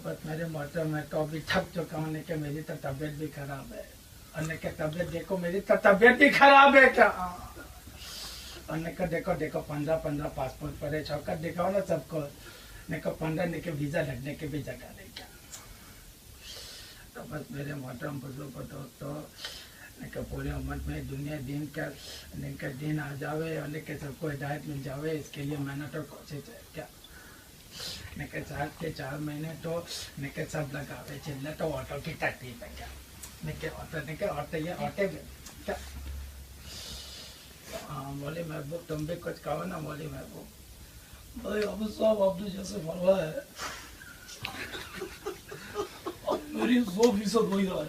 बस मेरे मोटर में तो अभी थक चुका हूँ कि मेरी तो तबीयत भी खराब है। अन्य के तबीयत देखो, मेरी तो तबीयत भी खराब है क्या। अन्य का देखो देखो 15 पासपोर्ट पड़े चौकट दिखाओ ना सबको। ने को 15 ने के वीजा लगने के भी जगह नहीं क्या। तो बस मेरे मोहतरम बुजुर्ग दोस्तों ने पूरे उम्मत में दुनिया दिन का दिन आ जावे और सबको हिदायत मिल जावे, इसके लिए मेहनत और कोशिश है क्या। साल के 4 महीने तो सब लगावे चिल्ला तो ऑटो की तकलीफ है क्या। ऑटो ये ऑटो क्या। मौली महबूब तुम भी कुछ कहो ना मौली महबूब। भाई अभी साहब आपने जैसे फरमाया है अब मेरी 100% वही रहा है।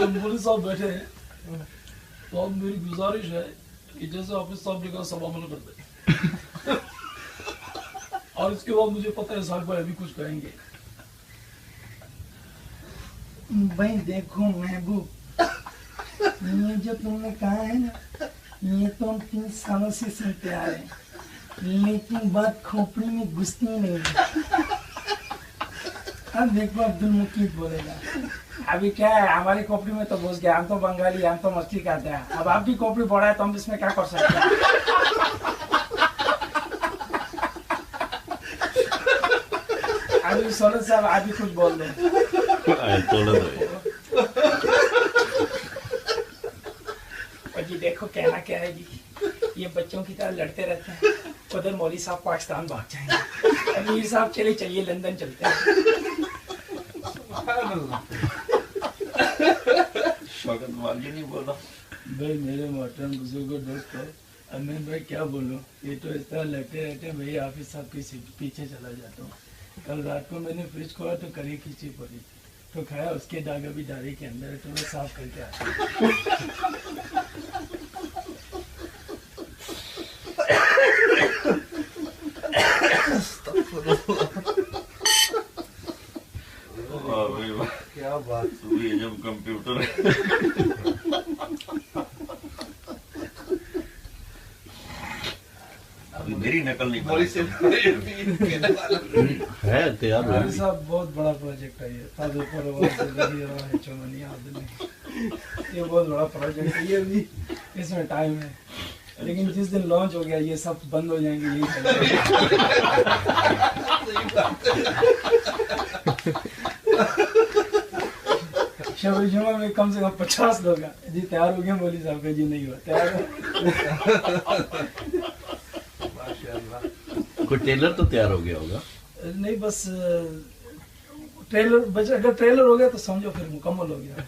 मौली साहब बैठे हैं तो अब मेरी गुजारिश है कि जैसे ऑफिस साहब ने कहा सब अमल कर दे। और इसके बाद मुझे पता है साहब भाई अभी कुछ कहेंगे। भाई देखो महबूब, ये जो तुमने कहा है ना ये तो हम 3 सालों से सुनते आ रहे हैं, लेकिन बात खोपड़ी में घुसती नहीं है। अब देखो अब्दुल मुकीद बोलेगा। अभी क्या है हमारी खोपड़ी में तो घुस गया, हम तो बंगाली हम तो मछली खाते हैं। अब आपकी खोपड़ी बड़ा है तो हम इसमें क्या कर सकते हैं। अभी सोलह साहब अभी कुछ बोल दो। जी देखो कहना क्या है जी, ये बच्चों की तरह लड़ते रहते हैं, उधर मौली साहब पाकिस्तान भाग जाएंगे, अमीर साहब चले चलिए लंदन चलते हैं। शौकत वाली नहीं बोला भाई मेरे मोहतरम बुजुर्गों दोस्तों। अब मैं भाई क्या बोलूं, ये तो इस तरह लड़ते रहते हैं। भाई ऑफिस साहब के पीछे चला जाता हूँ। कल रात को मैंने फ्रिज खोला तो करी खींची पड़ी तो खाया, उसके दाग अभी डायरी के अंदर है तो मैं साफ करके आता हूँ। क्या बात हुई जब कंप्यूटर मेरी नकल नहीं है तैयार साहब। बहुत बड़ा प्रोजेक्ट है ये, ये बहुत बड़ा प्रोजेक्ट है ये भी, इसमें टाइम है। लेकिन जिस दिन लॉन्च हो गया ये सब बंद हो जाएंगे, यही शब जुमा में कम से कम 50 लोग हैं जी तैयार हो गए। मौली साहब का जी नहीं हुआ तैयार। कोई ट्रेलर तो तैयार हो गया होगा? नहीं बस ट्रेलर, अगर ट्रेलर हो गया तो समझो फिर मुकम्मल हो गया।